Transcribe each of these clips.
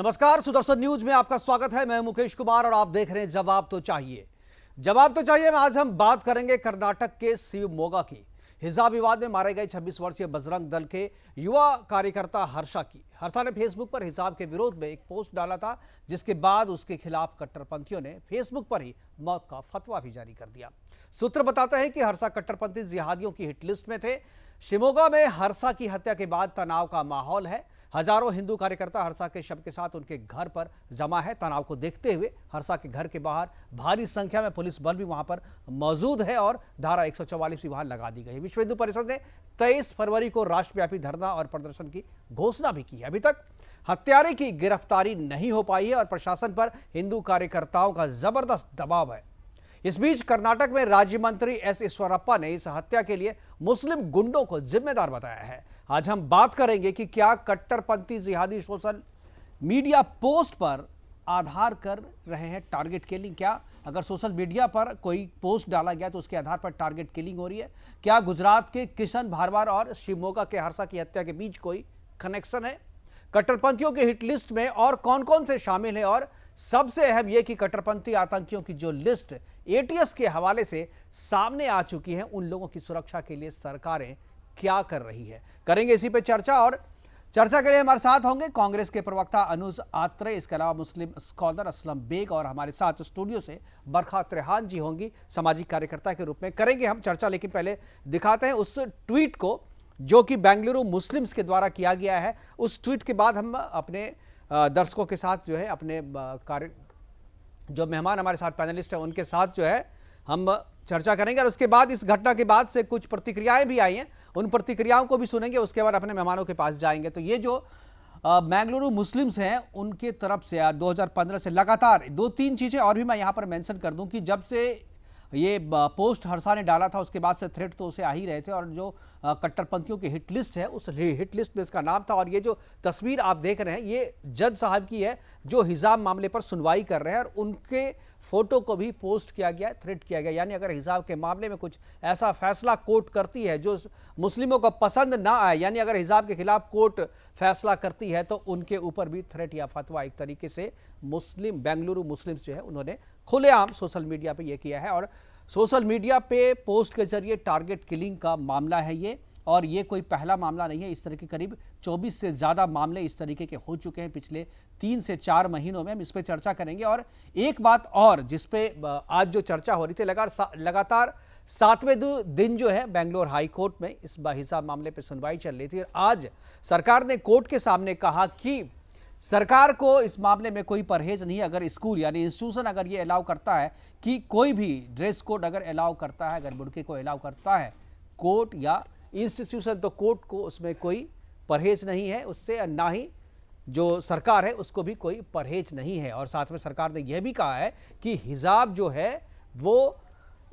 नमस्कार, सुदर्शन न्यूज में आपका स्वागत है। मैं मुकेश कुमार और आप देख रहे हैं जवाब तो चाहिए। जवाब तो चाहिए में आज हम बात करेंगे कर्नाटक के शिवमोगा की। हिजाब विवाद में मारे गए 26 वर्षीय बजरंग दल के युवा कार्यकर्ता हर्षा की। हर्षा ने फेसबुक पर हिजाब के विरोध में एक पोस्ट डाला था, जिसके बाद उसके खिलाफ कट्टरपंथियों ने फेसबुक पर ही मौत का फतवा भी जारी कर दिया। सूत्र बताते हैं कि हर्षा कट्टरपंथी जिहादियों की हिट लिस्ट में थे। शिवमोगा में हर्षा की हत्या के बाद तनाव का माहौल है। हजारों हिंदू कार्यकर्ता हर्षा के शव के साथ उनके घर पर जमा है। तनाव को देखते हुए हर्षा के घर के बाहर भारी संख्या में पुलिस बल भी वहां पर मौजूद है और धारा 144 भी वहां लगा दी गई है। विश्व हिंदू परिषद ने 23 फरवरी को राष्ट्रव्यापी धरना और प्रदर्शन की घोषणा भी की है। अभी तक हत्यारे की गिरफ्तारी नहीं हो पाई है और प्रशासन पर हिंदू कार्यकर्ताओं का जबरदस्त दबाव है। इस बीच कर्नाटक में राज्य मंत्री एस ईश्वरप्पा ने इस हत्या के लिए मुस्लिम गुंडों को जिम्मेदार बताया है। आज हम बात करेंगे कि क्या कट्टरपंथी जिहादी सोशल मीडिया पोस्ट पर आधार कर रहे हैं टारगेट किलिंग। क्या अगर सोशल मीडिया पर कोई पोस्ट डाला गया तो उसके आधार पर टारगेट किलिंग हो रही है? क्या गुजरात के किशन भारवार और शिवमोगा के हर्षा की हत्या के बीच कोई कनेक्शन है? कट्टरपंथियों के हिट लिस्ट में और कौन कौन से शामिल हैं? और सबसे अहम यह कि कट्टरपंथी आतंकियों की जो लिस्ट एटीएस के हवाले से सामने आ चुकी है, उन लोगों की सुरक्षा के लिए सरकारें क्या कर रही है, करेंगे इसी पे चर्चा। और चर्चा के लिए हमारे साथ होंगे कांग्रेस के प्रवक्ता अनुज आत्रे, इसके अलावा मुस्लिम स्कॉलर असलम बेग और हमारे साथ स्टूडियो से बरखा त्रेहान जी होंगी, सामाजिक कार्यकर्ता के रूप में। करेंगे हम चर्चा, लेकिन पहले दिखाते हैं उस ट्वीट को जो कि बेंगलुरु मुस्लिम्स के द्वारा किया गया है। उस ट्वीट के बाद हम अपने दर्शकों के साथ जो है अपने जो मेहमान हमारे साथ पैनलिस्ट हैं उनके साथ जो है हम चर्चा करेंगे। और उसके बाद इस घटना के बाद से कुछ प्रतिक्रियाएं भी आई हैं, उन प्रतिक्रियाओं को भी सुनेंगे। उसके बाद अपने मेहमानों के पास जाएंगे। तो ये जो बेंगलुरु मुस्लिम्स हैं उनके तरफ से 2015 से लगातार दो तीन चीज़ें और भी मैं यहाँ पर मेंशन कर दूं कि जब से ये पोस्ट हर्षा ने डाला था उसके बाद से थ्रेट तो उसे आ ही रहे थे। और जो कट्टरपंथियों की हिट लिस्ट है उस हिट लिस्ट में इसका नाम था। और ये जो तस्वीर आप देख रहे हैं ये जज साहब की है जो हिजाब मामले पर सुनवाई कर रहे हैं, और उनके फोटो को भी पोस्ट किया गया, थ्रेट किया गया। यानी अगर हिजाब के मामले में कुछ ऐसा फैसला कोर्ट करती है जो मुस्लिमों को पसंद ना आए, यानी अगर हिजाब के खिलाफ कोर्ट फैसला करती है तो उनके ऊपर भी थ्रेट या फतवा एक तरीके से मुस्लिम बेंगलुरु मुस्लिम्स जो है उन्होंने खुलेआम सोशल मीडिया पे ये किया है। और सोशल मीडिया पे पोस्ट के जरिए टारगेट किलिंग का मामला है ये, और ये कोई पहला मामला नहीं है। इस तरह के करीब 24 से ज़्यादा मामले इस तरीके के हो चुके हैं पिछले 3 से 4 महीनों में। हम इस पर चर्चा करेंगे। और एक बात और जिस पे आज जो चर्चा हो रही थी, लगातार 7वें दिन जो है बेंगलोर हाई कोर्ट में इस हिजाब मामले पर सुनवाई चल रही थी। और आज सरकार ने कोर्ट के सामने कहा कि सरकार को इस मामले में कोई परहेज नहीं है। अगर स्कूल यानी इंस्टीट्यूशन अगर ये अलाउ करता है कि कोई भी ड्रेस कोड अगर अलाउ करता है, अगर बुर्के को अलाउ करता है कोर्ट या इंस्टीट्यूशन, तो कोर्ट को उसमें कोई परहेज नहीं है उससे, ना ही जो सरकार है उसको भी कोई परहेज नहीं है। और साथ में सरकार ने यह भी कहा है कि हिजाब जो है वो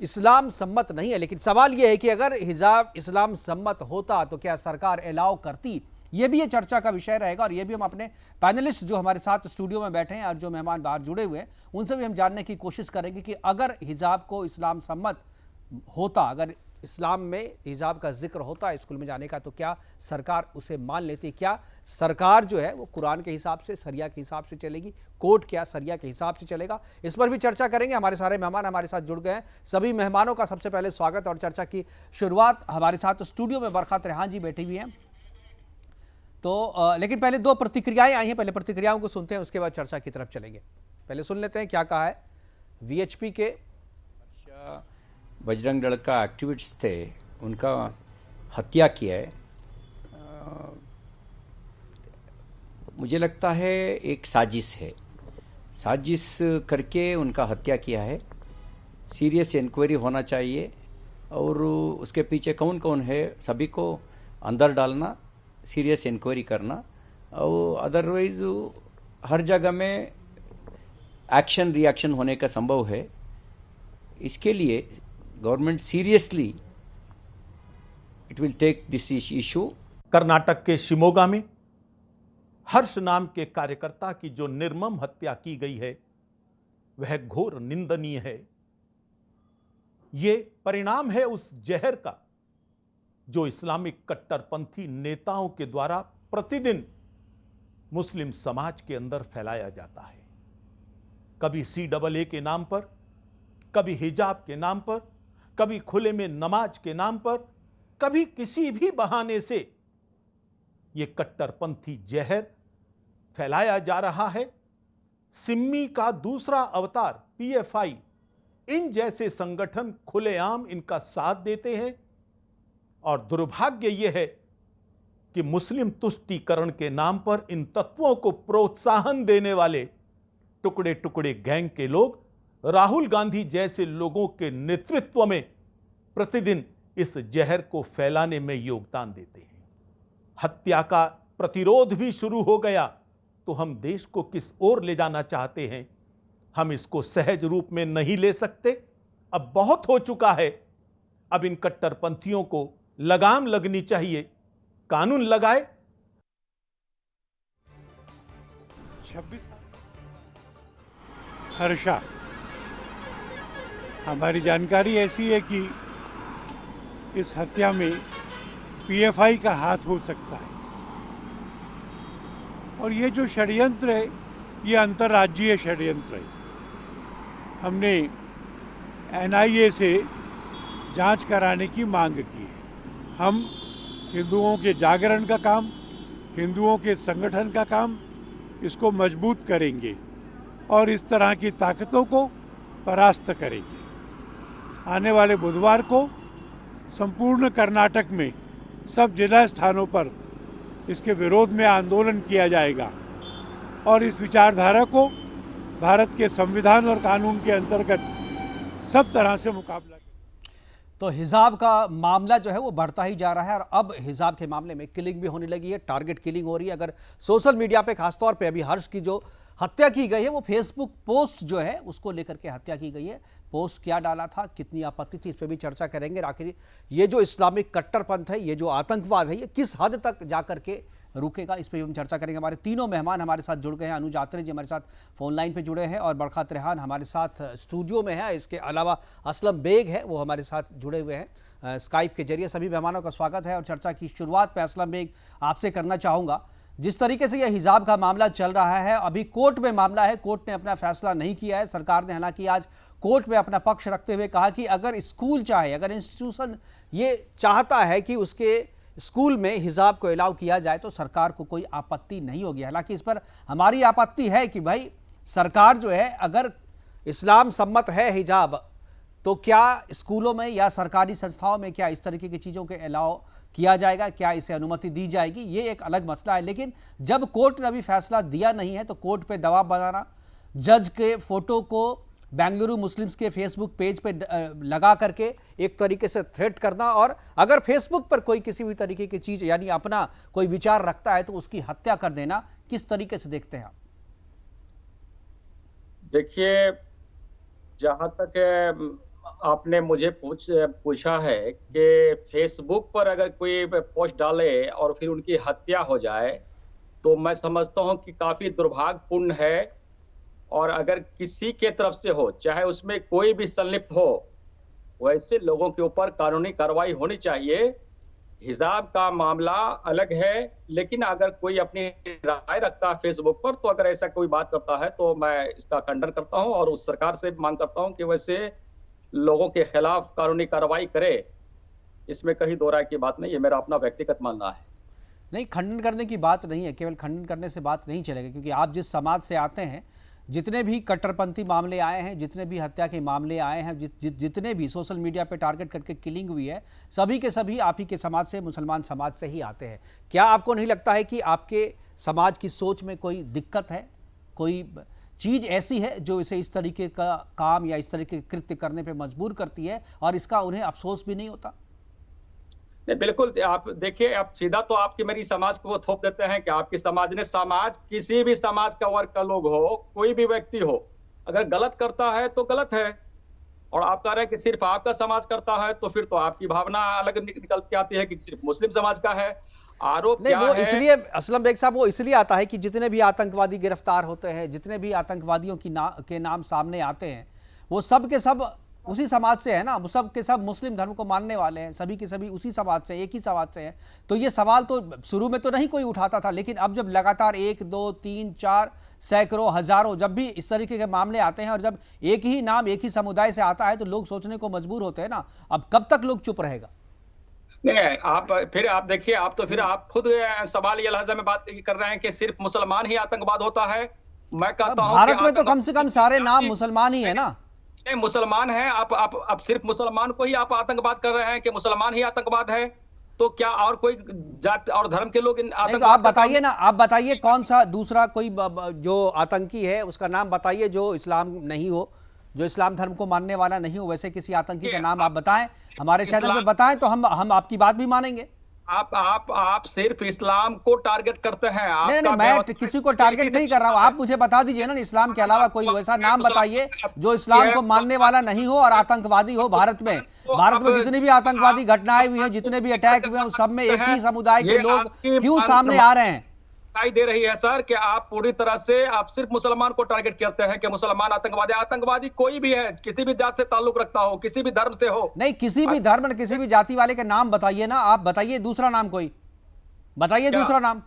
इस्लाम सम्मत नहीं है। लेकिन सवाल यह है कि अगर हिजाब इस्लाम सम्मत होता तो क्या सरकार अलाउ करती? ये भी ये चर्चा का विषय रहेगा। और ये भी हम अपने पैनलिस्ट जो हमारे साथ स्टूडियो में बैठे हैं और जो मेहमान बाहर जुड़े हुए हैं उनसे भी हम जानने की कोशिश करेंगे कि अगर हिजाब को इस्लाम सम्मत होता, अगर इस्लाम में हिजाब का जिक्र होता स्कूल में जाने का, तो क्या सरकार उसे मान लेती? क्या सरकार जो है वो कुरान के हिसाब से, सरिया के हिसाब से चलेगी? कोर्ट क्या सरिया के हिसाब से चलेगा? इस पर भी चर्चा करेंगे। हमारे सारे मेहमान हमारे साथ जुड़ गए हैं। सभी मेहमानों का सबसे पहले स्वागत। और चर्चा की शुरुआत हमारे साथ स्टूडियो में बरखा त्रेहान जी बैठी हुई हैं। तो लेकिन पहले दो प्रतिक्रियाएं आई हैं, पहले प्रतिक्रियाओं को सुनते हैं, उसके बाद चर्चा की तरफ चलेंगे। पहले सुन लेते हैं क्या कहा है वीएचपी के बजरंग दल का एक्टिविस्ट थे, उनका हत्या किया है। मुझे लगता है एक साजिश है, साजिश करके उनका हत्या किया है। सीरियस इंक्वायरी होना चाहिए और उसके पीछे कौन कौन है सभी को अंदर डालना, सीरियस इंक्वायरी करना। और अदरवाइज हर जगह में एक्शन रिएक्शन होने का संभव है। इसके लिए government seriously it will take this issue. Karnataka के शिवमोगा में हर्ष नाम के कार्यकर्ता की जो निर्मम हत्या की गई है वह घोर निंदनीय है। ये परिणाम है उस जहर का जो इस्लामिक कट्टरपंथी नेताओं के द्वारा प्रतिदिन मुस्लिम समाज के अंदर फैलाया जाता है। कभी CAA के नाम पर, कभी हिजाब के नाम पर, कभी खुले में नमाज के नाम पर, कभी किसी भी बहाने से ये कट्टरपंथी जहर फैलाया जा रहा है। सिम्मी का दूसरा अवतार PFI, इन जैसे संगठन खुलेआम इनका साथ देते हैं और दुर्भाग्य यह है कि मुस्लिम तुष्टीकरण के नाम पर इन तत्वों को प्रोत्साहन देने वाले टुकड़े टुकड़े गैंग के लोग राहुल गांधी जैसे लोगों के नेतृत्व में प्रतिदिन इस जहर को फैलाने में योगदान देते हैं। हत्या का प्रतिरोध भी शुरू हो गया तो हम देश को किस ओर ले जाना चाहते हैं, हम इसको सहज रूप में नहीं ले सकते। अब बहुत हो चुका है। अब इन कट्टरपंथियों को लगाम लगनी चाहिए, कानून लगाए। 26 हर्षा, हमारी जानकारी ऐसी है कि इस हत्या में PFI का हाथ हो सकता है और ये जो षड्यंत्र है ये अंतर्राज्यीय षड्यंत्र है। हमने NIA से जांच कराने की मांग की है। हम हिंदुओं के जागरण का काम, हिंदुओं के संगठन का काम, इसको मजबूत करेंगे और इस तरह की ताकतों को परास्त करेंगे। आने वाले बुधवार को संपूर्ण कर्नाटक में सब जिला स्थानों पर इसके विरोध में आंदोलन किया जाएगा और इस विचारधारा को भारत के संविधान और कानून के अंतर्गत सब तरह से मुकाबला। तो हिजाब का मामला जो है वो बढ़ता ही जा रहा है और अब हिजाब के मामले में किलिंग भी होने लगी है, टारगेट किलिंग हो रही है। अगर सोशल मीडिया पे खासतौर पे अभी हर्ष की जो हत्या की गई है वो फेसबुक पोस्ट जो है उसको लेकर के हत्या की गई है। पोस्ट क्या डाला था, कितनी आपत्ति थी, इस पर भी चर्चा करेंगे। आखिर ये जो इस्लामिक कट्टरपंथ है, ये जो आतंकवाद है, ये किस हद तक जाकर के रुकेगा, इस पर भी हम चर्चा करेंगे। हमारे तीनों मेहमान हमारे साथ जुड़ गए हैं। अनुज आत्रे जी हमारे साथ फोन लाइन पे जुड़े हैं और बरखा त्रेहान हमारे साथ स्टूडियो में है। इसके अलावा असलम बेग है, वो हमारे साथ जुड़े हुए हैं स्काइप के जरिए। सभी मेहमानों का स्वागत है और चर्चा की शुरुआत पे असलम बेग आपसे करना चाहूँगा। जिस तरीके से यह हिजाब का मामला चल रहा है, अभी कोर्ट में मामला है, कोर्ट ने अपना फैसला नहीं किया है। सरकार ने हालांकि आज कोर्ट में अपना पक्ष रखते हुए कहा कि अगर स्कूल चाहे, अगर इंस्टीट्यूशन ये चाहता है कि उसके स्कूल में हिजाब को अलाउ किया जाए तो सरकार को कोई आपत्ति नहीं होगी। हालांकि इस पर हमारी आपत्ति है कि भाई सरकार जो है, अगर इस्लाम सम्मत है हिजाब, तो क्या स्कूलों में या सरकारी संस्थाओं में क्या इस तरीके की चीज़ों के अलाउ किया जाएगा, क्या इसे अनुमति दी जाएगी, ये एक अलग मसला है। लेकिन जब कोर्ट ने अभी फैसला दिया नहीं है तो कोर्ट पे दबाव बनाना, जज के फोटो को बेंगलुरु मुस्लिम्स के फेसबुक पेज पे लगा करके एक तरीके से थ्रेट करना, और अगर फेसबुक पर कोई किसी भी तरीके की चीज़ यानी अपना कोई विचार रखता है तो उसकी हत्या कर देना, किस तरीके से देखते हैं आप? देखिए, जहाँ तक आपने मुझे पूछा है कि फेसबुक पर अगर कोई पोस्ट डाले और फिर उनकी हत्या हो जाए तो मैं समझता हूँ कि काफ़ी दुर्भाग्यपूर्ण है। और अगर किसी के तरफ से हो, चाहे उसमें कोई भी संलिप्त हो, वैसे लोगों के ऊपर कानूनी कार्रवाई होनी चाहिए। हिजाब का मामला अलग है, लेकिन अगर कोई अपनी राय रखता है फेसबुक पर, तो अगर ऐसा कोई बात करता है तो मैं इसका खंडन करता हूं और उस सरकार से मांग करता हूं कि वैसे लोगों के खिलाफ कानूनी कार्रवाई करे। इसमें कहीं दो राय की बात नहीं है, मेरा अपना व्यक्तिगत मानना है। नहीं, खंडन करने की बात नहीं है, केवल खंडन करने से बात नहीं चलेगी, क्योंकि आप जिस समाज से आते हैं, जितने भी कट्टरपंथी मामले आए हैं, जितने भी हत्या के मामले आए हैं, जितने भी सोशल मीडिया पे टारगेट करके किलिंग हुई है, सभी के सभी आप ही के समाज से, मुसलमान समाज से ही आते हैं। क्या आपको नहीं लगता है कि आपके समाज की सोच में कोई दिक्कत है, कोई चीज़ ऐसी है जो इसे इस तरीके का काम या इस तरीके के कृत्य करने पर मजबूर करती है और इसका उन्हें अफसोस भी नहीं होता? नहीं, बिल्कुल। आप देखिए, आप सीधा तो आपकी मेरी समाज को वो थोप देते हैं कि आपकी समाज ने, समाज किसी भी समाज का वर्ग का लोग हो, कोई भी व्यक्ति हो, अगर गलत करता है तो गलत है। और आप कह रहे हैं कि सिर्फ आपका समाज करता है, तो फिर तो आपकी भावना अलग निकल के आती है कि सिर्फ मुस्लिम समाज का है। आरोप नहीं, क्या वो है? इसलिए असलम बेग साहब, वो इसलिए आता है कि जितने भी आतंकवादी गिरफ्तार होते हैं, जितने भी आतंकवादियों के नाम सामने आते हैं, वो सब के सब उसी समाज से है ना, वो सब के सब मुस्लिम धर्म को मानने वाले हैं, सभी के सभी उसी समाज से, एक ही समाज से हैं। तो ये सवाल तो शुरू में तो नहीं कोई उठाता था, लेकिन अब जब लगातार 1, 2, 3, 4, सैकड़ों, हजारों जब भी इस तरीके के मामले आते हैं और जब एक ही नाम एक ही समुदाय से आता है तो लोग सोचने को मजबूर होते हैं ना, अब कब तक लोग चुप रहेगा? नहीं, आप देखिए, आप खुद सवाल ये लहजा में बात कर रहे हैं कि सिर्फ मुसलमान ही आतंकवाद होता है। मैं कहता हूं भारत में तो कम से कम सारे नाम मुसलमान ही है ना। नहीं, मुसलमान है, आप सिर्फ मुसलमान को ही आप आतंकवाद कर रहे हैं कि मुसलमान ही आतंकवाद है, तो क्या और कोई जात और धर्म के लोग नहीं, तो आप बताइए ना, आप बताइए कौन सा दूसरा कोई जो आतंकी है उसका नाम बताइए जो इस्लाम नहीं हो, जो इस्लाम धर्म को मानने वाला नहीं हो, वैसे किसी आतंकी का नाम आप बताएं, हमारे चैनल पे बताएं तो हम आपकी बात भी मानेंगे। आप सिर्फ इस्लाम को टारगेट करते हैं। नहीं, मैं किसी को टारगेट नहीं कर रहा हूं, आप मुझे बता दीजिए ना, इस्लाम के अलावा कोई वैसा नाम बताइए जो इस्लाम को मानने वाला नहीं हो और आतंकवादी हो। भारत में जितनी भी आतंकवादी घटनाएं हुई हैं, जितने भी अटैक हुए हैं, उस सब में एक ही समुदाय के लोग क्यों सामने आ रहे हैं? दिखाई दे रही है सर कि आप पूरी तरह से आप सिर्फ मुसलमान को टारगेट करते हैं कि मुसलमान आतंकवादी कोई भी है, किसी भी जात से ताल्लुक रखता हो, किसी भी धर्म से हो। नहीं, किसी भी धर्म, किसी भी जाति वाले के नाम बताइए ना, आप बताइए दूसरा नाम, कोई बताइए दूसरा नाम।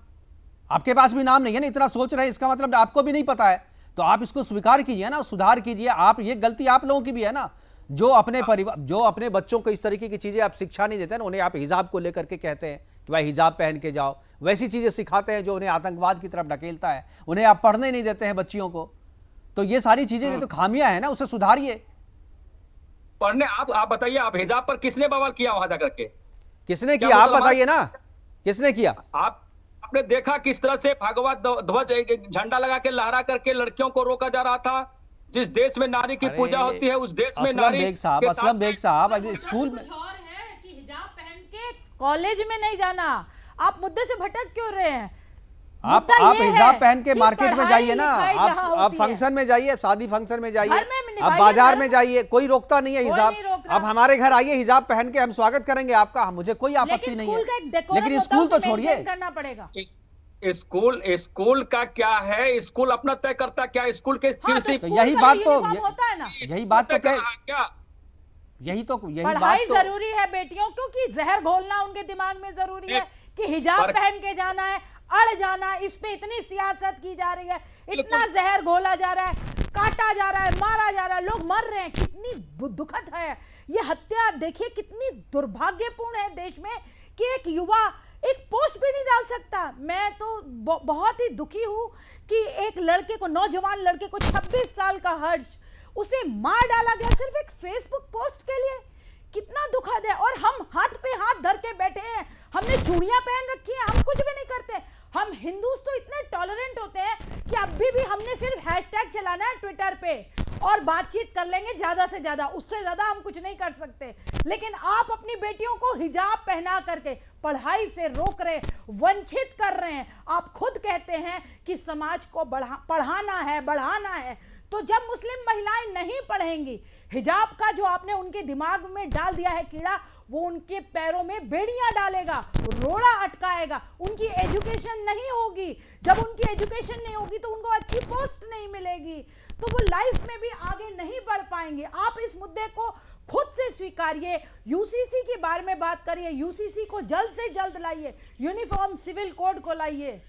आपके पास भी नाम नहीं है ना, इतना सोच रहे हैं, इसका मतलब आपको भी नहीं पता है, तो आप इसको स्वीकार कीजिए ना, सुधार कीजिए। आप ये गलती आप लोगों की भी है ना, जो अपने परिवार, जो अपने बच्चों को इस तरीके की चीजें आप शिक्षा नहीं देते ना, उन्हें आप हिजाब को लेकर के कहते हैं कि भाई हिजाब पहन के जाओ, वैसी चीजें सिखाते हैं जो उन्हें आतंकवाद की तरफ ढकेलता है, उन्हें आप पढ़ने नहीं देते हैं बच्चियों को। तो ये सारी चीजें तो खामियां है ना, उसे सुधारिए। पढ़ने आप बताइए, आप हिजाब पर किसने बवाल किया वहां जाकर के? किसने किया आप बताइए ना, किसने किया? आपने देखा किस तरह से भगवा ध्वज झंडा लगा के लहरा करके लड़कियों को रोका जा रहा था? जिस देश में नारी की पूजा होती है उस देश में नारी असलम बेग साहब अभी स्कूल में हिजाब पहन के कॉलेज में नहीं जाना। आप मुद्दे से भटक क्यों रहे हैं? आप हिजाब पहन के मार्केट में जाइए ना, आप फंक्शन में जाइए, शादी फंक्शन में जाइए, आप बाजार में जाइए, कोई रोकता नहीं है हिजाब। अब हमारे घर आइए हिजाब पहन के, हम स्वागत करेंगे आपका, मुझे कोई आपत्ति नहीं है, लेकिन स्कूल तो छोड़िए। करना पड़ेगा। स्कूल का क्या है, स्कूल अपना तय करता क्या? स्कूल के यही बात तो होता है ना, यही बात तो क्या, यही पढ़ाई जरूरी है बेटियों, क्योंकि जहर घोलना उनके दिमाग में जरूरी है कि हिजाब पहन के जाना है, अड़ जाना। इस पे इतनी सियासत की जा रही है, इतना जहर घोला जा रहा है, काटा जा रहा है, मारा जा रहा है, लोग मर रहे हैं। कितनी दुखद है ये हत्या। देखिए कितनी दुर्भाग्यपूर्ण है देश में कि एक युवा एक पोस्ट भी नहीं डाल सकता। मैं तो बहुत ही दुखी हूं कि एक लड़के को, नौजवान लड़के को, 26 साल का हर्ष, उसे मार डाला गया सिर्फ एक फेसबुक पोस्ट के लिए। कितना दुखद है। और हम हाथ पे हाथ धर के बैठे हैं, हमने चूड़ियां पहन रखी है, हम कुछ भी नहीं करते। हम हिंदूस तो इतने टॉलरेंट होते हैं कि अभी भी हमने सिर्फ हैशटैग चलाना है ट्विटर पे और बातचीत कर लेंगे ज्यादा से ज्यादा, उससे ज्यादा हम कुछ नहीं कर सकते। लेकिन आप अपनी बेटियों को हिजाब पहना करके पढ़ाई से रोक रहे, वंचित कर रहे हैं। आप खुद कहते हैं कि समाज को पढ़ाना है, बढ़ाना है, तो जब मुस्लिम महिलाएं नहीं पढ़ेंगी, हिजाब का जो आपने उनके दिमाग में डाल दिया है कीड़ा, वो उनके पैरों में बेड़ियां डालेगा, रोड़ा अटकाएगा। उनकी एजुकेशन नहीं होगी, जब उनकी एजुकेशन नहीं होगी तो उनको अच्छी पोस्ट नहीं मिलेगी, तो वो लाइफ में भी आगे नहीं बढ़ पाएंगे। आप इस मुद्दे को खुद से स्वीकारिए, यूसीसी के बारे में बात करिए, यूसीसी को जल्द से जल्द लाइए, यूनिफॉर्म सिविल कोड को लाइए।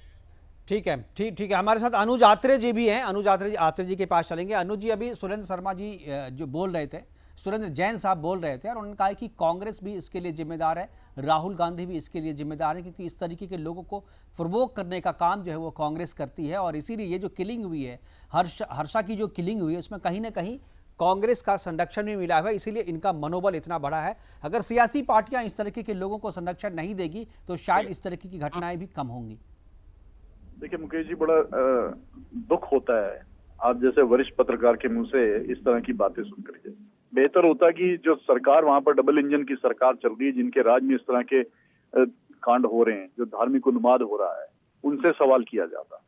ठीक है, ठीक है। हमारे साथ अनुज आत्रे जी भी हैं, अनुज आत्रे जी के पास चलेंगे। अनुज जी, अभी सुरेंद्र शर्मा जी जो बोल रहे थे, सुरेंद्र जैन साहब बोल रहे थे और उन्होंने कहा कि कांग्रेस भी इसके लिए जिम्मेदार है, राहुल गांधी भी इसके लिए जिम्मेदार है, क्योंकि इस तरीके के लोगों को प्रोवोक करने का काम जो है वो कांग्रेस करती है। और इसीलिए ये जो किलिंग हुई है, हर्षा की जो किलिंग हुई है, इसमें कहीं ना कहीं कांग्रेस का संरक्षण भी मिला है, इसीलिए इनका मनोबल इतना बढ़ा है। अगर सियासी पार्टियां इस तरीके के लोगों को संरक्षण नहीं देगी तो शायद इस तरीके की घटनाएं भी कम होंगी। देखिए मुकेश जी, बड़ा दुख होता है आप जैसे वरिष्ठ पत्रकार के मुंह से इस तरह की बातें सुन करके। बेहतर होता कि जो सरकार वहां पर डबल इंजन की सरकार चल रही है, जिनके राज में इस तरह के कांड हो रहे हैं, जो धार्मिक उन्माद हो रहा है, उनसे सवाल किया जाता।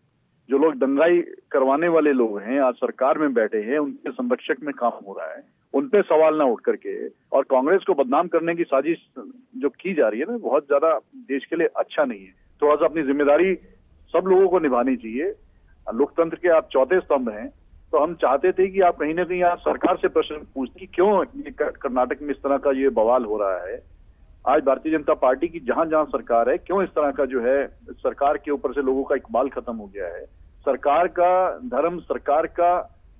जो लोग दंगाई करवाने वाले लोग हैं, आज सरकार में बैठे हैं, उनके संरक्षक में काम हो रहा है, उन पे सवाल ना उठ करके और कांग्रेस को बदनाम करने की साजिश जो की जा रही है ना, बहुत ज्यादा देश के लिए अच्छा नहीं है। थोड़ा सा अपनी जिम्मेदारी सब लोगों को निभानी चाहिए। लोकतंत्र के आप चौथे स्तंभ हैं, तो हम चाहते थे कि आप कहीं ना कहीं आप सरकार से प्रश्न पूछते कि क्यों ये कर्नाटक में इस तरह का ये बवाल हो रहा है। आज भारतीय जनता पार्टी की जहां जहां सरकार है, क्यों इस तरह का जो है सरकार के ऊपर से लोगों का इकबाल खत्म हो गया है। सरकार का धर्म, सरकार का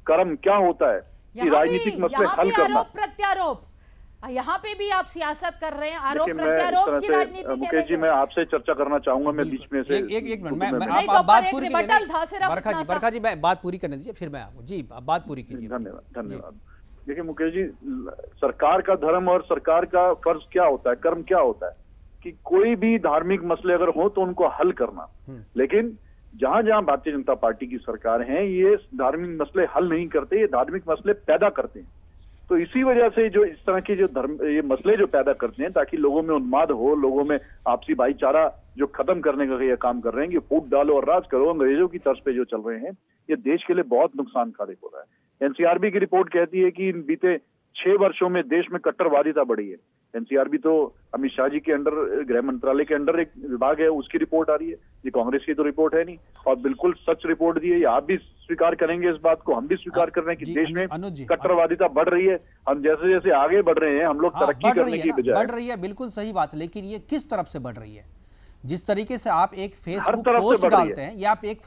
कर्म क्या होता है कि राजनीतिक मसले हल करना। आरोप प्रत्यारोप, यहाँ पे भी आप सियासत कर रहे हैं, आरोप देखिए, मैं प्रत्यारोप इस की तरह राजनीति से मुकेश जी, मैं आपसे चर्चा करना चाहूंगा, मैं बीच में से एक मिनट मैं नहीं, आप बात एक पूरी रिबटल था सिर्फ बरखा जी, इतना सा। बरखा जी मैं बात पूरी करने दीजिए, फिर मैं आपको जी आप बात पूरी कीजिए। धन्यवाद। देखिए मुकेश जी, सरकार का धर्म और सरकार का फर्ज क्या होता है, कर्म क्या होता है कि कोई भी धार्मिक मसले अगर हो तो उनको हल करना। लेकिन जहां जहां भारतीय जनता पार्टी की सरकार है, ये धार्मिक मसले हल नहीं करते, ये धार्मिक मसले पैदा करते हैं। तो इसी वजह से जो इस तरह के जो ये मसले जो पैदा करते हैं ताकि लोगों में उन्माद हो, लोगों में आपसी भाईचारा जो खत्म करने का ये काम कर रहे हैं कि फूट डालो और राज करो, अंग्रेजों की तर्ज पे जो चल रहे हैं, ये देश के लिए बहुत नुकसानकारक हो रहा है। एनसीआरबी की रिपोर्ट कहती है कि इन बीते 6 वर्षों में देश में कट्टरवादिता बढ़ी है। एनसीआरबी तो अमित शाह जी के अंडर, गृह मंत्रालय के अंडर एक विभाग है, उसकी रिपोर्ट आ रही है। ये कांग्रेस की तो रिपोर्ट है नहीं, और बिल्कुल सच रिपोर्ट दी है। आप भी स्वीकार करेंगे इस बात को, हम भी स्वीकार कर रहे हैं कि देश में कट्टरवादिता बढ़ रही है। हम जैसे जैसे आगे बढ़ रहे हैं, हम लोग तरक्की करने की बजाय बढ़ रही है, बिल्कुल सही बात। लेकिन ये किस तरफ से बढ़ रही है? जिस तरीके से आप एक फेसबुक पोस्ट डालते हैं, या आप एक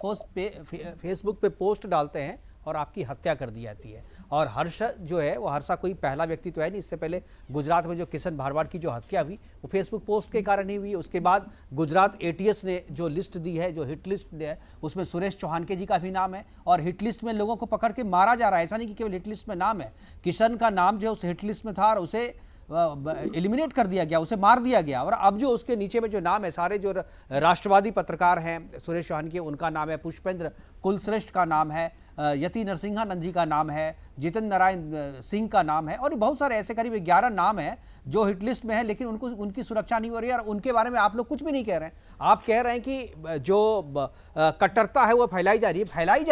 फेसबुक पे पोस्ट डालते हैं और आपकी हत्या कर दी जाती है। और हर्ष जो है वो हर्षा कोई पहला व्यक्ति तो है नहीं, इससे पहले गुजरात में जो किशन भारवाड़ की जो हत्या हुई वो फेसबुक पोस्ट के कारण ही हुई। उसके बाद गुजरात एटीएस ने जो लिस्ट दी है, जो हिट लिस्ट है, उसमें सुरेश चौहान के जी का भी नाम है, और हिट लिस्ट में लोगों को पकड़ के मारा जा रहा है। ऐसा नहीं कि केवल हिट लिस्ट में नाम है, किशन का नाम जो उस हिट लिस्ट में था और उसे एलिमिनेट कर दिया गया, उसे मार दिया गया। और अब जो उसके नीचे में जो नाम है, सारे जो राष्ट्रवादी पत्रकार हैं सुरेश चौहान के, उनका नाम है, पुष्पेंद्र कुलश्रेष्ठ का नाम है, यति नरसिंहानंद जी का नाम है, जितेंद्र नारायण सिंह का नाम है, और बहुत सारे ऐसे करीब 11 नाम है जो हिट लिस्ट में है, लेकिन उनको उनकी सुरक्षा नहीं हो रही है। और उनके बारे में आप लोग कुछ भी नहीं कह रहे हैं। आप कह रहे हैं कि जो कट्टरता है वो फैलाई जा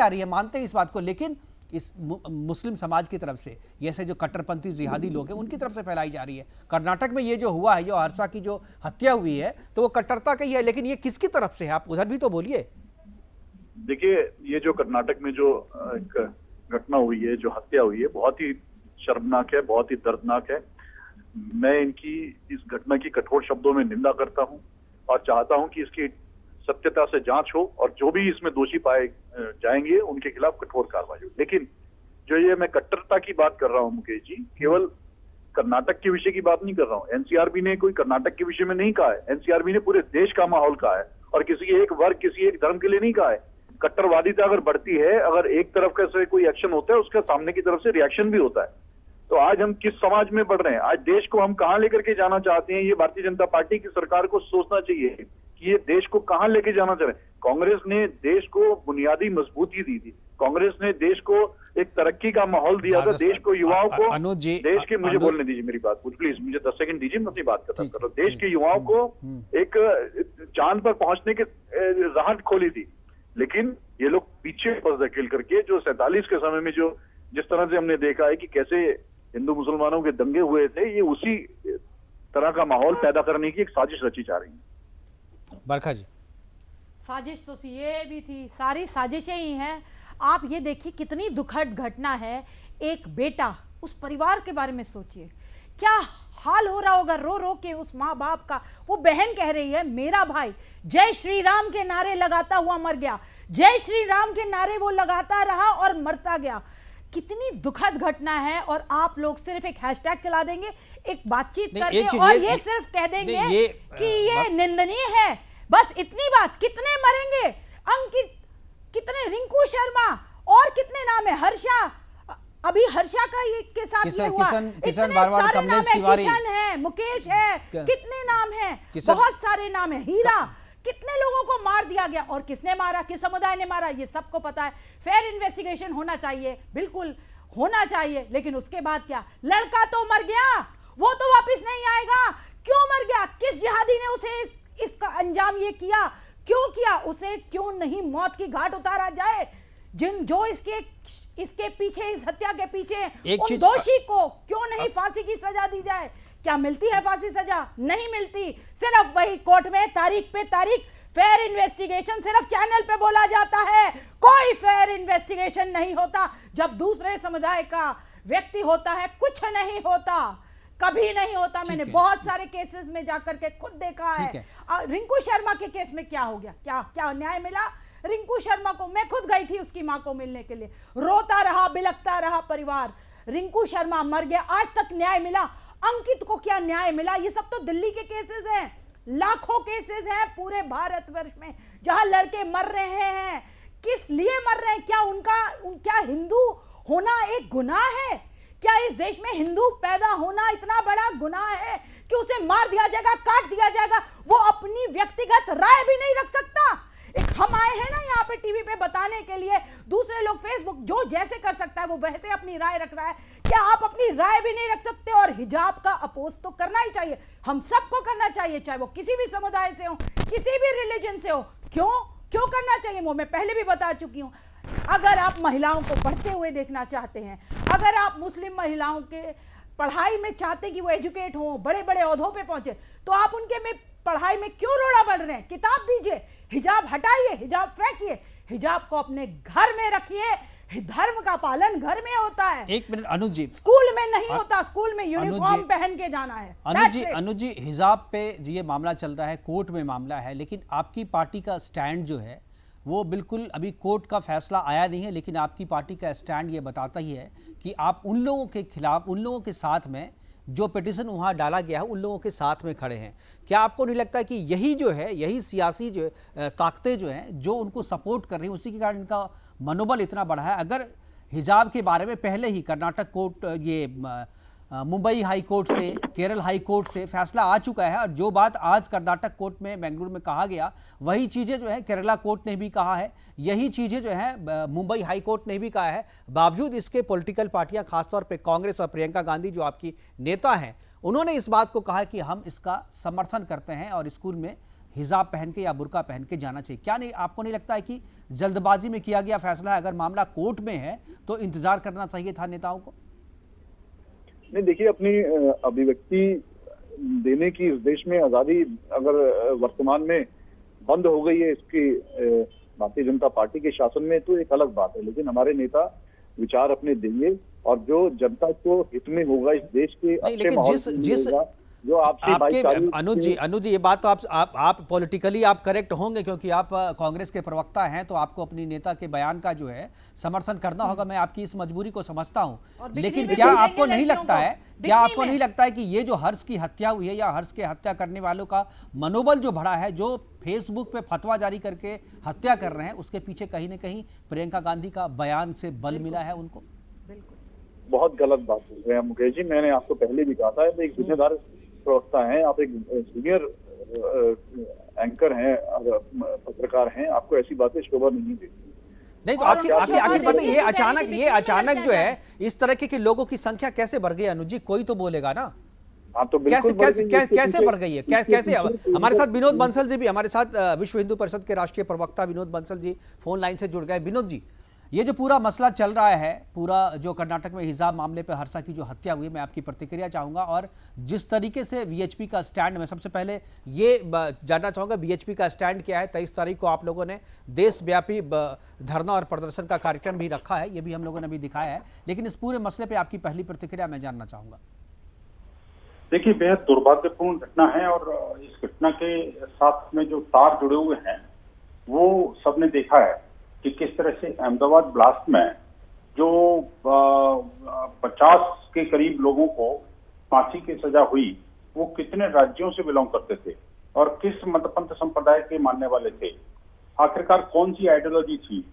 रही है, मानते हैं इस बात को, लेकिन इस मुस्लिम समाज की तरफ से, जैसे जो कट्टरपंथी जिहादी लोग हैं उनकी तरफ से फैलाई जा रही है। कर्नाटक में ये जो हुआ है, जो हर्षा की जो हत्या हुई है, तो वो कट्टरता का ही है, लेकिन ये किसकी तरफ से है? आप उधर भी तो बोलिए। देखिए, ये जो कर्नाटक में जो घटना हुई है, जो हत्या हुई है, बहुत ही शर्मनाक है, बहुत ही दर्दनाक है। मैं इनकी इस घटना की कठोर शब्दों में निंदा करता हूं और चाहता हूं कि इसकी सत्यता से जांच हो और जो भी इसमें दोषी पाए जाएंगे उनके खिलाफ कठोर कार्रवाई हो। लेकिन जो ये मैं कट्टरता की बात कर रहा हूं मुकेश जी, केवल कर्नाटक के विषय की बात नहीं कर रहा हूं। एनसीआरबी ने कोई कर्नाटक के विषय में नहीं कहा है, एनसीआरबी ने पूरे देश का माहौल कहा है, और किसी एक वर्ग, किसी एक धर्म के लिए नहीं कहा है। कट्टरवादिता अगर बढ़ती है, अगर एक तरफ का से कोई एक्शन होता है, उसका सामने की तरफ से रिएक्शन भी होता है। तो आज हम किस समाज में बढ़ रहे हैं, आज देश को हम कहां लेकर के जाना चाहते हैं, ये भारतीय जनता पार्टी की सरकार को सोचना चाहिए कि ये देश को कहां लेके जाना चाह रहे हैं। कांग्रेस ने देश को बुनियादी मजबूती दी थी, कांग्रेस ने देश को एक तरक्की का माहौल दिया था, देश को, युवाओं को, देश के, मुझे बोलने दीजिए मेरी बात, प्लीज मुझे 10 सेकंड दीजिए, मैं अपनी बात खत्म कर रहा हूं। देश के युवाओं को एक चांद पर पहुंचने की राह खोली थी, लेकिन ये लोग पीछे फंस धकेल करके, जो 47 के समय में जो जिस तरह से हमने देखा है कि कैसे हिंदू मुसलमानों के दंगे हुए थे, ये उसी तरह का माहौल पैदा करने की एक साजिश रची जा रही है। बरखा जी, साजिश तो ये भी थी, सारी साजिशें ही हैं। आप ये देखिए कितनी दुखद घटना है। एक बेटा, उस परिवार के बारे में सोचिए, क्या हाल हो रहा होगा रो रो के उस माँ बाप का। वो बहन कह रही है, मेरा भाई जय श्री राम के नारे लगाता हुआ मर गया, जय श्री राम के नारे वो लगाता रहा और मरता गया। कितनी दुखद घटना है। और आप लोग सिर्फ एक हैशटैग चला देंगे, एक बातचीत करके, और ये सिर्फ कह देंगे कि ये निंदनीय है, बस इतनी बात। कितने मरेंगे? अंकित, कितने, रिंकू शर्मा, और कितने नाम है, हर्षा, अभी हर्षा का के साथ ये हुआ, किशन भारवाड़, कमलेश तिवारी, किशन है, मुकेश है, कितने नाम है, बहुत सारे नाम है, हीरा, कितने लोगों को मार दिया गया। और किसने मारा, किस समुदाय ने मारा, ये सबको पता है। फेयर इन्वेस्टिगेशन होना चाहिए, बिल्कुल होना चाहिए, लेकिन उसके बाद क्या? लड़का तो मर गया, वो तो वापस नहीं आएगा। क्यों मर गया? किस जिहादी ने उसे इसका अंजाम ये किया? क्यों किया? उसे क्यों नहीं मौत की घाट उतारा जाए? जो इसके पीछे, इस हत्या के पीछे, उन दोषी को क्यों नहीं फांसी की सजा दी जाए? क्या मिलती है फांसी सजा? नहीं मिलती। सिर्फ वही कोर्ट में तारीख पे तारीख फेयर इन्वेस्टिगेशन सिर्फ चैनल पे बोला जाता है, कोई फेयर इन्वेस्टिगेशन नहीं होता। जब दूसरे समुदाय का व्यक्ति होता है कुछ नहीं होता, कभी नहीं होता। मैंने बहुत सारे केसेस में जाकर के खुद देखा है। रिंकू शर्मा के केस में क्या हो गया, क्या न्याय मिला रिंकू शर्मा को? मैं खुद गई थी उसकी मां को मिलने के लिए, रोता रहा, बिलखता रहा परिवार। रिंकू शर्मा मर गया, आज तक न्याय मिला? अंकित को क्या न्याय मिला? ये सब तो दिल्ली के केसेस हैं, लाखों केसेस हैं पूरे भारतवर्ष में जहां लड़के मर रहे हैं। किस लिए मर रहे हैं? क्या हिंदू होना एक गुनाह है? क्या इस देश में हिंदू पैदा होना इतना बड़ा गुनाह है कि उसे मार दिया जाएगा, काट दिया जाएगा? वो अपनी व्यक्तिगत राय भी नहीं रख सकता। एक हम आए हैं ना यहाँ पे टीवी पे बताने के लिए, दूसरे लोग फेसबुक जो जैसे कर सकता है वो वैसे अपनी राय रख रहा है। क्या आप अपनी राय भी नहीं रख सकते? और हिजाब का अपोज तो करना ही चाहिए, हम सबको करना चाहिए, चाहे वो किसी भी समुदाय से हो, किसी भी रिलीजन से हो। क्यों करना चाहिए वो मैं पहले भी बता चुकी हूँ। अगर आप महिलाओं को बढ़ते हुए देखना चाहते हैं, अगर आप मुस्लिम महिलाओं के पढ़ाई में चाहते हैं कि वो एजुकेट हो, बड़े बड़े ओहदों पे पहुंचे, तो आप उनके में पढ़ाई में क्यों रोड़ा बढ़ रहे हैं? किताब दीजिए, हिजाब हटाइए, हिजाब फेंकिए, हिजाब को अपने घर में रखिए। धर्म का पालन घर में होता है। एक मिनट अनुज जी, स्कूल में नहीं होता। स्कूल में यूनिफॉर्म पहन के जाना है। अनुज जी हिजाब पे ये मामला चल रहा है, कोर्ट में मामला है, लेकिन आपकी पार्टी का स्टैंड जो है वो बिल्कुल, अभी कोर्ट का फैसला आया नहीं है, लेकिन आपकी पार्टी का स्टैंड ये बताता ही है कि आप उन लोगों के खिलाफ, उन लोगों के साथ में जो पिटीशन वहाँ डाला गया है उन लोगों के साथ में खड़े हैं। क्या आपको नहीं लगता कि यही जो है, यही सियासी जो ताकतें जो हैं जो उनको सपोर्ट कर रही हैं, उसी के कारण इनका मनोबल इतना बढ़ा है? अगर हिजाब के बारे में पहले ही कर्नाटक कोर्ट, ये मुंबई हाई कोर्ट से, केरल हाई कोर्ट से फैसला आ चुका है, और जो बात आज कर्नाटक कोर्ट में बेंगलुरु में कहा गया वही चीज़ें जो है केरला कोर्ट ने भी कहा है, यही चीज़ें जो है मुंबई हाई कोर्ट ने भी कहा है। बावजूद इसके पॉलिटिकल पार्टियां, खासतौर पे कांग्रेस और प्रियंका गांधी जो आपकी नेता हैं, उन्होंने इस बात को कहा कि हम इसका समर्थन करते हैं और स्कूल में हिजाब पहन के या बुर्का पहन के जाना चाहिए। क्या नहीं, आपको नहीं लगता है कि जल्दबाजी में किया गया फैसला है? अगर मामला कोर्ट में है तो इंतजार करना चाहिए था नेताओं को? नहीं, देखिए, अपनी अभिव्यक्ति देने की इस देश में आजादी अगर वर्तमान में बंद हो गई है इसकी भारतीय जनता पार्टी के शासन में, तो एक अलग बात है। लेकिन हमारे नेता विचार अपने देंगे और जो जनता को हित में होगा, इस देश के अच्छे माहौल में जो आपके अनुज जी ये बात तो आप पॉलिटिकली आप करेक्ट होंगे क्योंकि आप कांग्रेस के प्रवक्ता हैं, तो आपको अपनी नेता के बयान का जो है समर्थन करना होगा। मैं आपकी इस मजबूरी को समझता हूं, लेकिन क्या आपको नहीं लगता है कि ये जो हर्ष की हत्या हुई है या हर्ष के हत्या करने वालों का मनोबल जो बढ़ा है, जो फेसबुक पे फतवा जारी करके हत्या कर रहे हैं, उसके पीछे कहीं ना कहीं प्रियंका गांधी का बयान से बल मिला है उनको? बहुत गलत बात बोल रहे हैं मुकेश जी। मैंने आपको पहले भी कहा था, एक जिम्मेदार प्रवक्ता हैं आप, एक सीनियर एंकर हैं, पत्रकार हैं, आपको ऐसी बातें शोभा नहीं देती। नहीं तो आखिर बात ये अचानक जो है इस तरह के लोगों की संख्या कैसे बढ़ गई अनुज जी? कोई तो बोलेगा ना। हाँ, तो कैसे बढ़ गई है? कैसे? हमारे साथ विनोद बंसल जी भी, हमारे साथ विश्व हिंदू परिषद के राष्ट्रीय प्रवक्ता विनोद बंसल जी फोन लाइन से जुड़ गए। विनोद जी, ये जो पूरा मसला चल रहा है, पूरा जो कर्नाटक में हिजाब मामले पर हर्षा की जो हत्या हुई, मैं आपकी प्रतिक्रिया चाहूंगा। और जिस तरीके से वीएचपी का स्टैंड, मैं सबसे पहले ये जानना चाहूंगा वीएचपी का स्टैंड क्या है? 23 तारीख को आप लोगों ने देशव्यापी धरना और प्रदर्शन का कार्यक्रम भी रखा है, ये भी हम लोगों ने भी दिखाया है, लेकिन इस पूरे मसले पर आपकी पहली प्रतिक्रिया मैं जानना चाहूंगा। देखिए, बेहद दुर्भाग्यपूर्ण घटना है और इस घटना के साथ में जो तार जुड़े हुए हैं वो सबने देखा है कि किस तरह से अहमदाबाद ब्लास्ट में जो 50 के करीब लोगों को फांसी की सजा हुई, वो कितने राज्यों से बिलोंग करते थे और किस मतपंथ संप्रदाय के मानने वाले थे, आखिरकार कौन सी आइडियोलॉजी थी,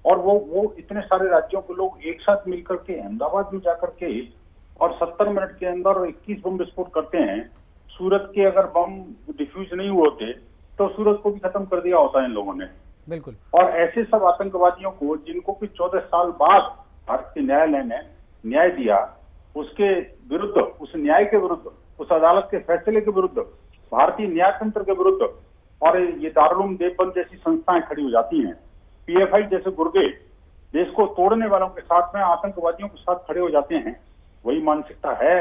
और वो इतने सारे राज्यों के लोग एक साथ मिलकर के अहमदाबाद में जाकर के और 70 मिनट के अंदर 21 बम विस्फोट करते हैं। सूरत के अगर बम डिफ्यूज नहीं होते तो सूरत को भी खत्म कर दिया होता है इन लोगों ने। बिल्कुल। और ऐसे सब आतंकवादियों को, जिनको कि 14 साल बाद भारत के न्यायालय ने न्याय दिया, उसके विरुद्ध, उस न्याय के विरुद्ध, उस अदालत के फैसले के विरुद्ध, भारतीय न्यायतंत्र के विरुद्ध और ये दारुल देवबंद जैसी संस्थाएं खड़ी हो जाती हैं, पीएफआई जैसे गुर्गे देश को तोड़ने वालों के साथ में आतंकवादियों के साथ खड़े हो जाते हैं। वही मानसिकता है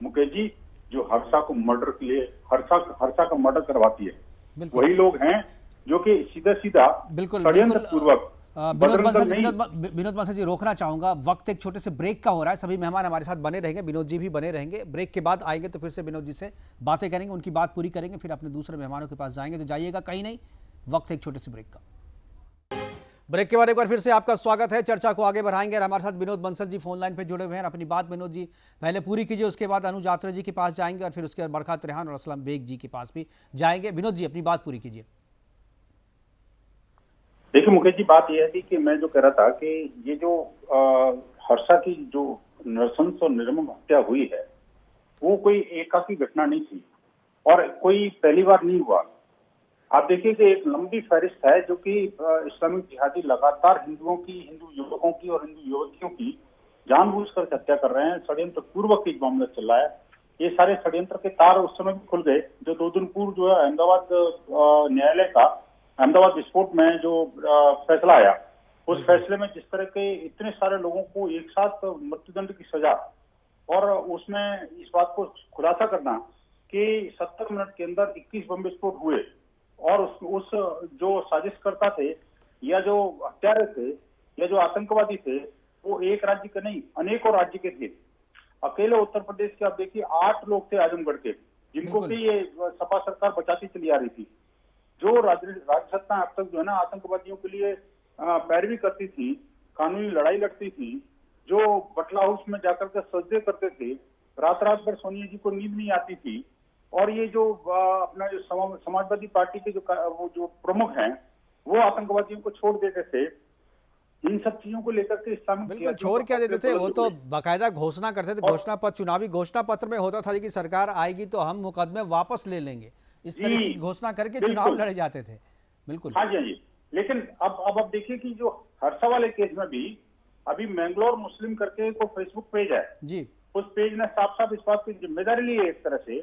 मुकेश जी जो हर्षा को मर्डर के लिए, हर्षा का मर्डर करवाती है। वही लोग हैं जो कि सीधा सीधा बिल्कुल षड्यंत्र बिल्कुल पूर्वक विनोद बंसल जी रोकना चाहूंगा, वक्त एक छोटे से ब्रेक का हो रहा है। सभी मेहमान हमारे साथ बने रहेंगे, विनोद जी भी बने रहेंगे। ब्रेक के बाद आएंगे तो फिर से विनोद जी से बातें करेंगे, उनकी बात पूरी करेंगे, फिर अपने दूसरे मेहमानों के पास जाएंगे। तो जाइएगा कहीं नहीं, वक्त एक छोटे से ब्रेक का। ब्रेक के बाद एक बार फिर से आपका स्वागत है। चर्चा को आगे बढ़ाएंगे और हमारे साथ विनोद बंसल जी फोन लाइन पे जुड़े हुए हैं। अपनी बात विनोद जी पहले पूरी कीजिए, उसके बाद अनुज यात्रा जी के पास जाएंगे और फिर उसके बाद बरखा त्रेहान और असलम बेग जी के पास भी जाएंगे। विनोद जी अपनी बात पूरी कीजिए। देखिए मुकेश जी, बात यह थी कि मैं जो कह रहा था कि ये जो हर्षा की जो नृशंस और निर्मम हत्या हुई है वो कोई एकाकी घटना नहीं थी और कोई पहली बार नहीं हुआ। आप देखिए कि एक लंबी फहरिस्त है जो कि इस्लामिक जिहादी लगातार हिंदुओं की, हिंदू युवकों की और हिंदू युवतियों की जानबूझकर हत्या कर रहे हैं। षड्यंत्र पूर्वक एक मामला चल रहा है। ये सारे षड्यंत्र के तार उस समय भी खुल गए जो 2 दिन पूर्व जो है अहमदाबाद न्यायालय का अहमदाबाद विस्फोट में जो फैसला आया, उस फैसले में जिस तरह के इतने सारे लोगों को एक साथ मृत्युदंड की सजा और उसमें इस बात को खुलासा करना कि 70 मिनट के अंदर 21 बम विस्फोट हुए और उस जो साजिशकर्ता थे या जो हत्यारे थे या जो आतंकवादी थे वो एक राज्य के नहीं अनेकों राज्य के थे। अकेले उत्तर प्रदेश के आप देखिए 8 लोग थे आजमगढ़ के, जिनको कि ये सपा सरकार बचाती चली आ रही थी। जो राज्य सत्ता अब तक जो है ना आतंकवादियों के लिए पैरवी करती थी, कानूनी लड़ाई लड़ती थी, जो बटला हाउस में जाकर के सजदे करते थे, रात रात भर सोनिया जी को नींद नहीं आती थी, और ये जो अपना जो समाजवादी पार्टी के वो जो प्रमुख हैं वो आतंकवादियों को छोड़ देते थे। इन सब चीजों को लेकर के इस्लामिक बिल्कुल छोड़ क्या देते थे, वो तो बाकायदा घोषणा करते थे। घोषणा पत्र, चुनावी घोषणा पत्र में होता था कि सरकार आएगी तो हम मुकदमे वापस ले लेंगे, इस तरह की घोषणा करके चुनाव लड़े जाते थे। बिल्कुल हाँ जी, हाँ जी। लेकिन अब आप देखिए कि जो हर्षा वाले केस में भी अभी मैंगलोर मुस्लिम करके को फेसबुक पेज है जी, उस पेज ने साफ साफ इस बात की जिम्मेदारी ली है। एक तरह से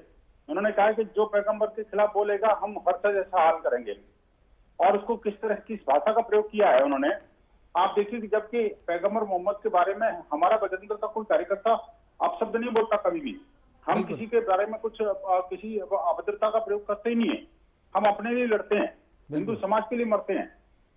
उन्होंने कहा कि जो पैगंबर के खिलाफ बोलेगा हम हर्षा जैसा हाल करेंगे, और उसको किस तरह किस भाषा का प्रयोग किया है उन्होंने। आप देखिए कि जबकि पैगंबर मोहम्मद के बारे में हमारा बजरंग का कोई कार्यकर्ता अपशब्द नहीं बोलता कभी भी। हम किसी के बारे में कुछ किसी अभद्रता का प्रयोग करते ही नहीं है। हम अपने लिए लड़ते हैं, हिंदू समाज के लिए मरते हैं।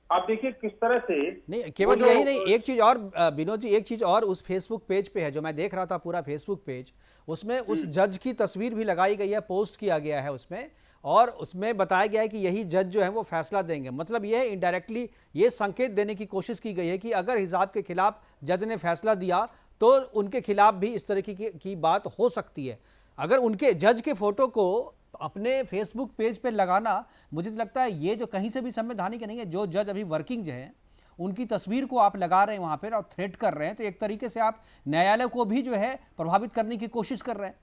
आप देखिए किस तरह से नहीं केवल यही नहीं, एक चीज और विनोद जी, एक चीज और उस फेसबुक पेज पे है जो मैं देख रहा था, पूरा फेसबुक पेज, उसमें उस जज की तस्वीर भी लगाई गई है, पोस्ट किया गया है उसमें, और उसमें बताया गया है कि यही जज जो है वो फैसला देंगे। मतलब यह इनडायरेक्टली ये संकेत देने की कोशिश की गई है कि अगर हिजाब के खिलाफ जज ने फैसला दिया तो उनके खिलाफ भी इस तरह की बात हो सकती है। अगर उनके जज के फोटो को अपने फेसबुक पेज पे लगाना, मुझे तो लगता है ये जो कहीं से भी संवैधानिक नहीं है। जो जज अभी वर्किंग जो है उनकी तस्वीर को आप लगा रहे हैं वहां पर और थ्रेट कर रहे हैं, तो एक तरीके से आप न्यायालय को भी जो है प्रभावित करने की कोशिश कर रहे हैं।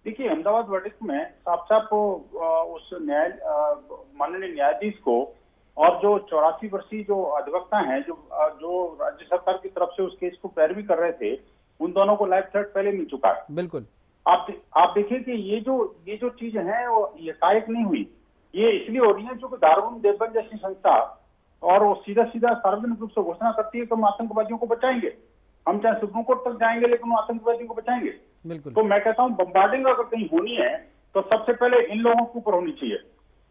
देखिए अहमदाबाद वर्डिक्ट में साफ साफ उस माननीय न्यायाधीश को और जो 84 वर्षीय जो अधिवक्ता हैं जो राज्य सरकार की तरफ से उस केस को पैरवी कर रहे थे, उन दोनों को लाइफ थ्रेट पहले मिल चुका है। बिल्कुल आप देखिए कि ये जो चीजें हैं वो एकाएक नहीं हुई, ये इसलिए हो रही है क्योंकि दारुल देवबंद जैसी संस्था और वो सीधा सार्वजनिक रूप से घोषणा करती है कि हम आतंकवादियों को बचाएंगे, हम चाहे सुप्रीम कोर्ट तक जाएंगे लेकिन वो आतंकवादियों को बचाएंगे। बिल्कुल। तो मैं कहता हूं बम्बार्डिंग अगर कहीं होनी है तो सबसे पहले इन लोगों के ऊपर होनी चाहिए।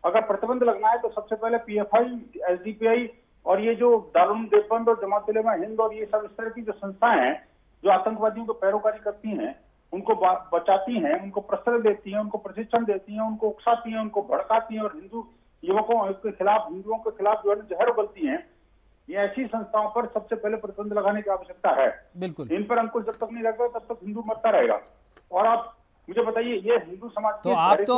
अगर प्रतिबंध लगना है तो सबसे पहले पीएफआई, एसडीपीआई और ये जो दारुल देवबंद और जमात उलेमा हिंद और ये सब इस तरह की जो संस्थाएं हैं जो आतंकवादियों को पैरोकारी करती हैं, उनको बचाती हैं, उनको प्रश्रय देती हैं, उनको प्रशिक्षण देती हैं, उनको उकसाती हैं, उनको भड़काती हैं और हिंदू युवकों के खिलाफ, हिंदुओं के खिलाफ जो है जहर उगलती हैं, ये ऐसी संस्थाओं पर सबसे पहले प्रतिबंध लगाने की आवश्यकता है। बिल्कुल। इन पर अंकुश जब तक नहीं लगता तब तक हिंदू मरता रहेगा। और आप मुझे बताइए, ये हिंदू समाज तो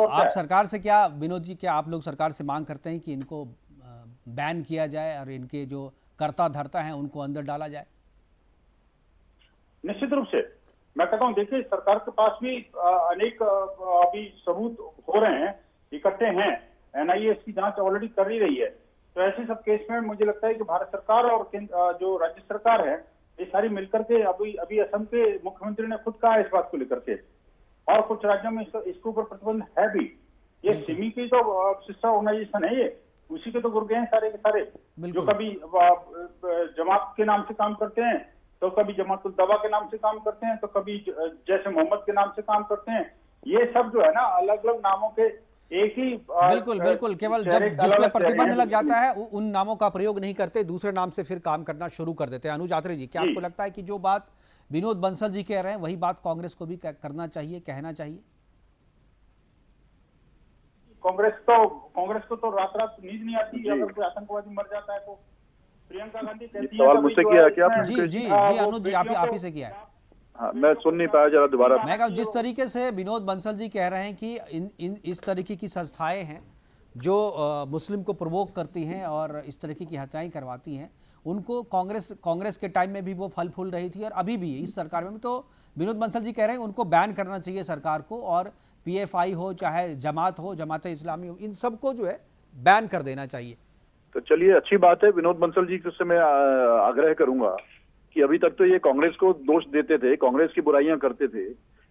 आप सरकार से क्या, विनोद जी, क्या आप लोग सरकार से मांग करते हैं कि इनको बैन किया जाए और इनके जो कर्ता धर्ता हैं उनको अंदर डाला जाए? निश्चित रूप से मैं कहता हूँ, देखिए सरकार के पास भी अनेक अभी सबूत हो रहे हैं, इकट्ठे हैं, एनआईए इसकी जांच ऑलरेडी कर ही रही है। तो ऐसे सब केस में मुझे लगता है कि भारत सरकार और जो राज्य सरकार है ये सारी मिलकर के अभी असम के मुख्यमंत्री ने खुद कहा है इस बात को लेकर के, और कुछ राज्यों में इसके ऊपर प्रतिबंध है भी। ये सिमी की तो सिस्टर ऑर्गेनाइजेशन है, ये उसी के तो गुर्गे हैं सारे के सारे, जो कभी जमात के नाम से काम करते हैं, तो कभी जमातुल दवा के नाम से काम करते हैं, तो कभी जैसे मोहम्मद के नाम से काम करते हैं। ये सब जो है ना अलग अलग नामों के एक ही बिल्कुल बिल्कुल, केवल जब चेहरे का जिसमें अलग प्रतिबंध चेहरे लग जाता है उन नामों का प्रयोग नहीं करते, दूसरे नाम से फिर काम करना शुरू कर देते हैं। अनुज आत्रे जी, क्या जी। आपको लगता है कि जो बात विनोद बंसल जी कह रहे हैं वही बात कांग्रेस को भी करना चाहिए, कहना चाहिए? कांग्रेस को तो रात रात नींद नहीं आती जी। अगर कोई आतंकवादी मर जाता है तो। प्रियंका गांधी कहती है सवाल कि मुझसे जो किया है क्या आपने? इसमें- जी जी जी, वो अनुज जी आप बेटियों ही से किया है। हाँ, मैं सुन नहीं पाया, जरा दोबारा। मैं कहा जिस तरीके से विनोद बंसल जी कह रहे हैं कि इस तरीके की संस्थाएं हैं जो मुस्लिम को प्रवोक करती हैं और इस तरीके की हत्याएं करवाती हैं, उनको कांग्रेस के टाइम में भी वो फल फूल रही थी और अभी भी इस सरकार में भी। तो विनोद बंसल जी कह रहे हैं उनको बैन करना चाहिए सरकार को, और पीएफआई हो चाहे जमात हो, जमात इस्लामी हो, इन सबको जो है बैन कर देना चाहिए। तो चलिए, अच्छी बात है। विनोद बंसल जी से मैं आग्रह करूंगा कि अभी तक तो ये कांग्रेस को दोष देते थे, कांग्रेस की बुराइयां करते थे,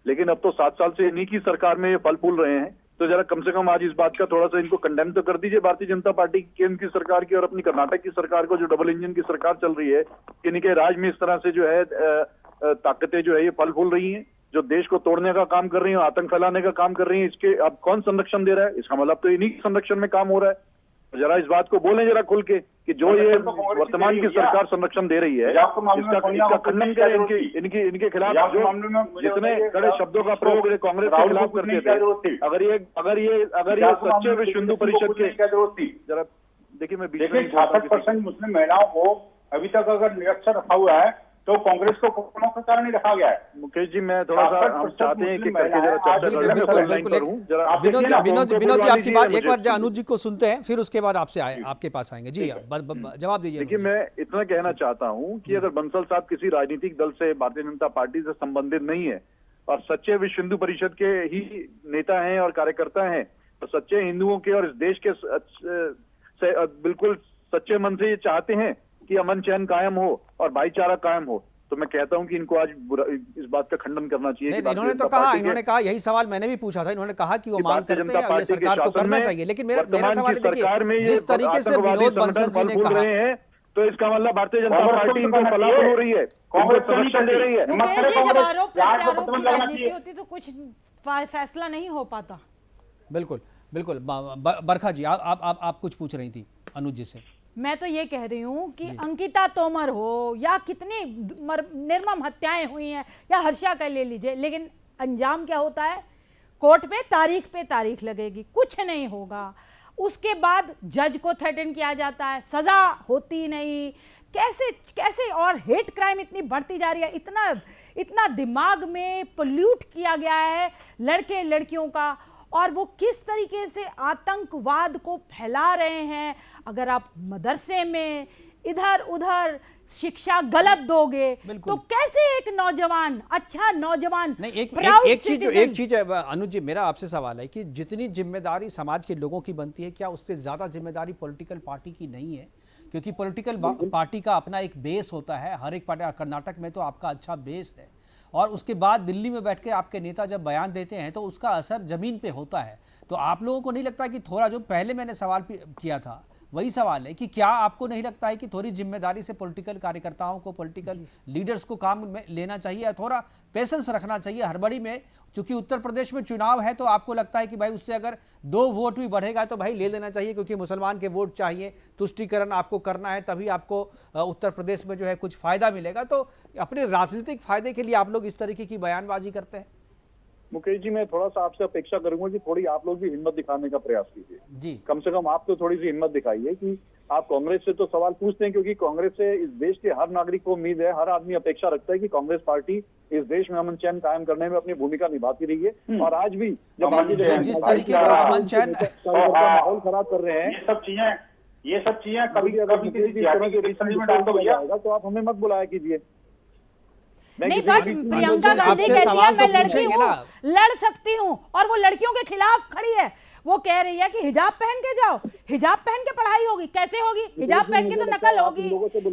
लेकिन अब तो 7 साल से इन्हीं की सरकार में ये फल फूल रहे हैं। तो जरा कम से कम आज इस बात का थोड़ा सा इनको कंडेम तो कर दीजिए, भारतीय जनता पार्टी केंद्र की सरकार की और अपनी कर्नाटक की सरकार को, जो डबल इंजन की सरकार चल रही है, इनके राज में इस तरह से जो है ताकतें जो है ये फल फूल रही हैं, जो देश को तोड़ने का काम कर रही हैं, आतंक फैलाने का काम कर रही हैं। इसके अब कौन संरक्षण दे रहा है? इसका मतलब तो इन्हीं संरक्षण में काम हो रहा है। जरा इस बात को बोलें जरा खुल के कि जो ये वर्तमान की सरकार संरक्षण दे रही है, इसका खंडन करें। इनके खिलाफ जो जितने कड़े शब्दों का प्रयोग कांग्रेस के खिलाफ करते थे, अगर ये सच्चे विश्व हिंदू परिषद के, जरा देखिए, मैं 66% मुस्लिम महिलाओं को अभी तक अगर निरक्षर रखा हुआ है तो कांग्रेस को कोरोना का कारण ही रखा गया है। मुकेश जी, मैं थोड़ा सा हम चाहते हैं कि करके जरा चर्चा करें। मैं बिल्कुल, लाइन पर हूं, जरा आप विनोद देखिए ना, विनोद जी आपकी बात एक बार मुझे- अनुज जी को सुनते हैं, फिर उसके बाद आपसे आपके पास आएंगे। जी जवाब दीजिए। देखिए, मैं इतना कहना चाहता हूं कि अगर बंसल साहब किसी राजनीतिक दल से, भारतीय जनता पार्टी से संबंधित नहीं है और सच्चे विश्व हिंदू परिषद के ही नेता हैं और कार्यकर्ता हैं, तो सच्चे हिंदुओं के और इस देश के बिल्कुल सच्चे मन से ये चाहते हैं कि अमन चैन कायम हो और भाईचारा कायम हो, तो मैं कहता हूं कि इनको आज इस बात का खंडन करना चाहिए। नहीं, इन्होंने तो कहा, इन्होंने कहा, यही सवाल मैंने भी पूछा था, इन्होंने कहा कि वो मांग करते हैं और ये सरकार को करना चाहिए। लेकिन मेरा सवाल है, देखिए जिस तरीके से विनोद बंसल जी ने कहा है, तो इसका मतलब भारतीय जनता पार्टी इनको फलाफल हो रही है, कांग्रेस संरक्षण दे रही है। मुकेश जी, जब आरोप प्रत्यारोप की राजनीति होती तो कुछ फैसला नहीं हो पाता। बिल्कुल बिल्कुल। बरखा जी, आप कुछ पूछ रही थी अनुज जी से। मैं तो ये कह रही हूँ कि अंकिता तोमर हो या कितनी निर्मम हत्याएं हुई हैं या हर्षा का ले लीजिए, लेकिन अंजाम क्या होता है? कोर्ट पे तारीख लगेगी, कुछ नहीं होगा। उसके बाद जज को थ्रेटन किया जाता है, सजा होती नहीं। कैसे और हेट क्राइम इतनी बढ़ती जा रही है, इतना दिमाग में पोल्यूट किया गया है लड़के लड़कियों का, और वो किस तरीके से आतंकवाद को फैला रहे हैं। अगर आप मदरसे में इधर उधर शिक्षा गलत दोगे तो कैसे एक नौजवान, अच्छा नौजवान, नहीं, एक चीज अनुज जी, मेरा आपसे सवाल है कि जितनी जिम्मेदारी समाज के लोगों की बनती है, क्या उससे ज्यादा जिम्मेदारी पॉलिटिकल पार्टी की नहीं है? क्योंकि पॉलिटिकल पार्टी का अपना एक बेस होता है, हर एक पार्टी, कर्नाटक में तो आपका अच्छा बेस है, और उसके बाद दिल्ली में बैठ के आपके नेता जब बयान देते हैं तो उसका असर जमीन पे होता है। तो आप लोगों को नहीं लगता कि थोड़ा, जो पहले मैंने सवाल किया था वही सवाल है कि क्या आपको नहीं लगता है कि थोड़ी जिम्मेदारी से पॉलिटिकल कार्यकर्ताओं को, पॉलिटिकल लीडर्स को काम में लेना चाहिए, या थोड़ा पेशेंस रखना चाहिए हड़बड़ी में? क्योंकि उत्तर प्रदेश में चुनाव है, तो आपको लगता है कि भाई उससे अगर 2 वोट भी बढ़ेगा तो भाई ले लेना चाहिए, क्योंकि मुसलमान के वोट चाहिए, तुष्टीकरण आपको करना है, तभी आपको उत्तर प्रदेश में जो है कुछ फायदा मिलेगा। तो अपने राजनीतिक फायदे के लिए आप लोग इस तरीके की बयानबाजी करते हैं। मुकेश जी, मैं थोड़ा सा आपसे अपेक्षा करूंगा कि थोड़ी आप लोग भी हिम्मत दिखाने का प्रयास कीजिए जी। कम से कम आप तो थोड़ी सी हिम्मत दिखाइए कि आप कांग्रेस से तो सवाल पूछते हैं, क्योंकि कांग्रेस से इस देश के हर नागरिक को उम्मीद है, हर आदमी अपेक्षा रखता है कि कांग्रेस पार्टी इस देश में अमन चैन कायम करने में अपनी भूमिका निभाती रही है। और आज भी जब जिस तरीके का अमन चैन माहौल खराब कर रहे हैं, ये सब चीजें कभी तो आप हमें मत बुलाया कीजिए। नहीं, बट प्रियंका गांधी कहती है मैं लड़की हूँ, लड़ सकती हूँ, और वो लड़कियों के खिलाफ खड़ी है। वो कह रही है कि हिजाब पहन के जाओ, हिजाब पहन के पढ़ाई होगी। कैसे होगी? हिजाब पहन के तो नकल होगी,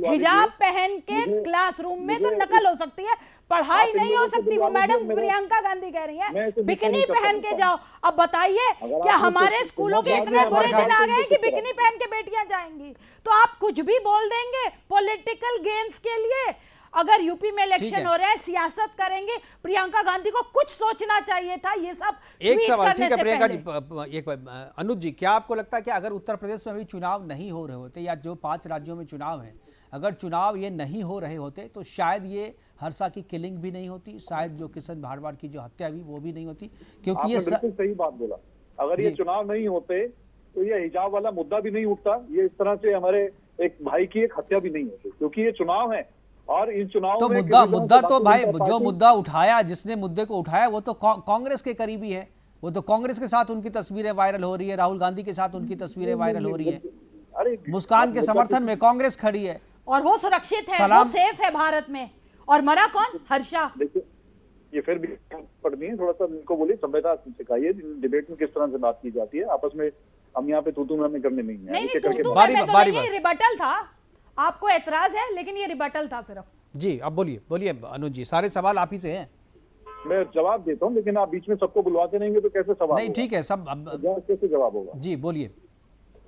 हिजाब पहन के क्लासरूम में तो नकल हो सकती है, पढ़ाई नहीं हो सकती। वो मैडम प्रियंका गांधी कह रही है बिकनी पहन के जाओ। अब बताइए, क्या हमारे स्कूलों के इतने बुरे दिन आ गए कि बिकनी पहन के बेटियां जाएंगी? तो आप कुछ भी बोल देंगे पॉलिटिकल गेन्स के लिए। अगर यूपी में ठीक इलेक्शन है। हो रहा है, सियासत करेंगे, प्रियंका गांधी को कुछ सोचना चाहिए था ये सब एक ट्वीट सवाल, करने ठीक है से प्रियंका जी, पहले। एक अनुज जी, क्या आपको लगता है कि अगर उत्तर प्रदेश में अभी चुनाव नहीं हो रहे होते, या जो 5 राज्यों में चुनाव है, अगर चुनाव ये नहीं हो रहे होते तो शायद ये हर्षा की किलिंग भी नहीं होती, शायद जो किशन भारद्वाज की जो हत्या हुई वो भी नहीं होती, क्योंकि आपने ये बिल्कुल सही बात बोला। अगर ये जी। चुनाव नहीं होते तो ये हिजाब वाला मुद्दा भी नहीं उठता, ये इस तरह से हमारे एक भाई की एक हत्या भी नहीं होती, क्योंकि ये चुनाव है। और इन चुनाव तो में मुद्दा तो भाई भारतीय जनता जो पार्टी- मुद्दा उठाया, जिसने मुद्दे को उठाया वो तो कांग्रेस के करीबी है, वो तो कांग्रेस के साथ उनकी तस्वीरें वायरल हो रही है, राहुल गांधी के साथ उनकी तस्वीरें वायरल हो रही है, अरे मुस्कान के समर्थन में कांग्रेस खड़ी है। और वो सुरक्षित है, वो सलाम। सेफ है भारत में। और मरा कौन? हर्षा। देखिए, ये फिर भी पढ़नी है, थोड़ा सा इनको बोलिए, सभ्यता सिखाइए। डिबेट में किस तरह से बात की जाती है, आपस में हम यहाँ पे तू में करने नहीं है। नहीं ऐसे नहीं, करके तू बारी मैं तो बारी नहीं, ये रिबटल था। आपको एतराज है, लेकिन ये रिबटल था सिर्फ। जी, अब बोलिए अनुज जी, सारे सवाल आप ही से हैं। मैं जवाब देता हूँ, लेकिन आप बीच में सबको बुलवाते रहेंगे तो कैसे सवाल नहीं होगा? ठीक है, सब कैसे जवाब होगा? जी बोलिए।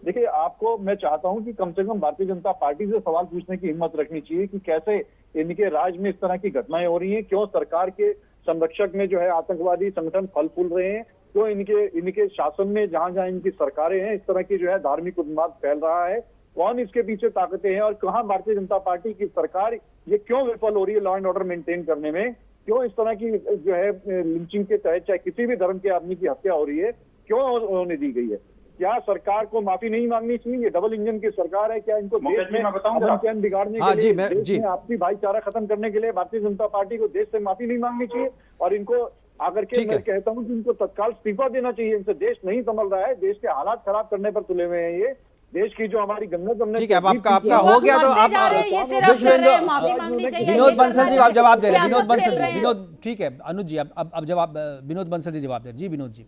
देखिए, आपको मैं चाहता हूं कि कम से कम भारतीय जनता पार्टी से सवाल पूछने की हिम्मत रखनी चाहिए कि कैसे इनके राज में इस तरह की घटनाएं हो रही हैं, क्यों सरकार के संरक्षक में जो है आतंकवादी संगठन फल फूल रहे हैं, क्यों इनके शासन में जहां जहां इनकी सरकारें हैं इस तरह की जो है धार्मिक उन्माद फैल रहा है, कौन इसके पीछे ताकतें हैं, और कहां भारतीय जनता पार्टी की सरकार ये क्यों विफल हो रही है लॉ एंड ऑर्डर मेंटेन करने में, क्यों इस तरह की जो है लिंचिंग के तहत चाहे किसी भी धर्म के आदमी की हत्या हो रही है, क्यों होने दी गई है? क्या सरकार को माफी नहीं मांगनी चाहिए? ये डबल इंजन की सरकार है, क्या इनको मुकेश देश जी, में मैं बताऊं अमन जरा? चैन बिगाड़ने हाँ के जी, लिए, देश जी। में आपसी भाईचारा खत्म करने के लिए भारतीय जनता पार्टी को देश से माफी नहीं मांगनी चाहिए? और इनको आकर के ठीक मैं है। कहता हूं कि इनको तत्काल इस्तीफा देना चाहिए। इनसे देश नहीं संभल रहा है, देश के हालात खराब करने पर तुले हुए हैं ये। देश की जो हमारी गंगा हमने ठीक है, अब आपका वो हो गया तो मरते आप जा रहे हैं, ये सिर्फ विश्व कर रहे हैं, हिंदू- माफी मांगनी चाहिए, विनोद ये बंसल करना जी आप जवाब दे रहे हैं, सियासत विनोद बंसल खेल रहे जी, हैं। विनोद ठीक है अनुज जी, अब जवाब विनोद बंसल जी जवाब दे। जी विनोद जी।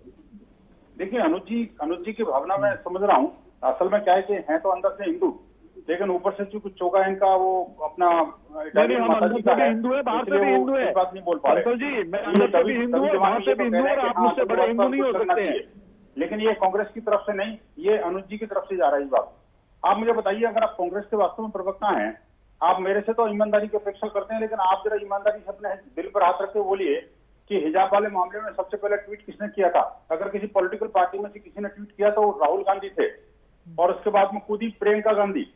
देखिए, अनुज जी की भावना मैं समझ रहा हूँ। असल में क्या है कि हैं तो अंदर से हिंदू, लेकिन ऊपर से जो कुछ चोगा है इनका वो अपना नहीं, हम अंदर से भी हिंदू है, बाहर से भी हिंदू है। इस बात नहीं बोल पा रहे। अंकल जी, मैं अंदर से भी हिंदू हूँ, बाहर से भी हिंदू हूँ, और आप मुझसे बड़े हिंदू नहीं हो सकते हैं। लेकिन ये कांग्रेस की तरफ से नहीं, ये अनुज जी की तरफ से जा रहा है ये बात। आप मुझे बताइए, अगर आप कांग्रेस के वास्तव में प्रवक्ता हैं, आप मेरे से तो ईमानदारी की अपेक्षा करते हैं, लेकिन आप जरा ईमानदारी से अपने दिल पर हाथ रख के बोलिए कि हिजाब वाले मामले में सबसे पहले ट्वीट किसने किया था? अगर किसी पॉलिटिकल पार्टी में से किसी ने ट्वीट किया तो वो राहुल गांधी थे, और उसके बाद में खुद ही प्रियंका गांधी,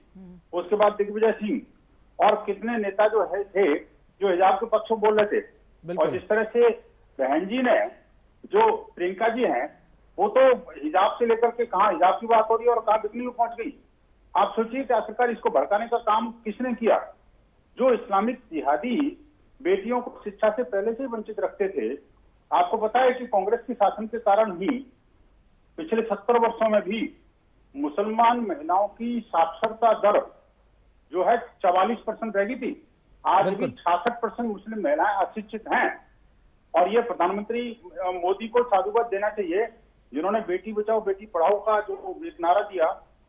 उसके बाद दिग्विजय सिंह, और कितने नेता जो है थे जो हिजाब के पक्ष में बोल रहे थे। बिल्कुल। और जिस तरह से बहन जी ने, जो प्रियंका जी हैं, वो तो हिजाब से लेकर के कहाँ हिजाब की बात हो रही है और कहाँ बिकनी में पहुंच गई। आप सोचिए कि आखिरकार इसको भड़काने का काम किसने किया? जो इस्लामिक जिहादी बेटियों को शिक्षा से पहले से ही वंचित रखते थे। आपको पता है कि कांग्रेस के शासन के कारण ही पिछले 70 वर्षों में भी मुसलमान महिलाओं की साक्षरता दर जो है 44% रह गई थी। आज भी बिल्कुल। 66% मुस्लिम महिलाएं अशिक्षित हैं। और ये प्रधानमंत्री मोदी को साधुवाद देना चाहिए, जिन्होंने बेटी बचाओ बेटी पढ़ाओ का जो एक नारा दिया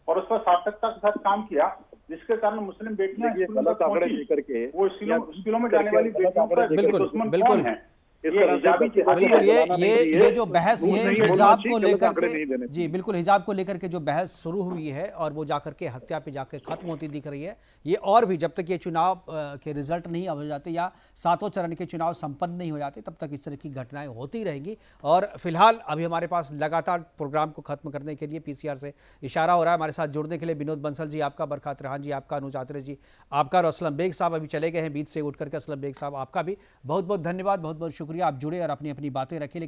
और उस पर सार्थकता के साथ काम किया, जिसके कारण मुस्लिम बेटियां ये स्कूलों गलत तक आंकड़े पहुंची। लेकर के वो स्कूलों में जाने वाली बेटियों का बिल्कुल, दुश्मन बिल्कुल। कौन है? इस ये तरह से हिजाबी जिहादी बिल्कुल, है। ये जो बहस झूठ ये नहीं बोलना हिजाब चाहिए, को गलत लेकर आंकड़े नहीं देने के, जी बिल्कुल, हिजाब को लेकर के जो बहस शुरू हुई है और वो जाकर के हत्या पे जाकर खत्म होती दिख रही है, ये और भी जब तक ये चुनाव के रिजल्ट नहीं हो जाते या 7वें चरण के चुनाव संपन्न नहीं हो जाते, तब तक इस तरह की घटनाएं होती रहेंगी। और फिलहाल अभी हमारे पास लगातार प्रोग्राम को खत्म करने के लिए पीसीआर से इशारा हो रहा है। हमारे साथ जुड़ने के लिए विनोद बंसल जी आपका, बरखात रेहान जी आपका, अनुज आत्रे जी आपका, और असलम बेग साहब अभी चले गए हैं बीच से उठ करके। असलम बेग साहब आपका भी बहुत बहुत धन्यवाद, बहुत बहुत शुक्रिया, आप जुड़े और अपनी अपनी बातें रखी।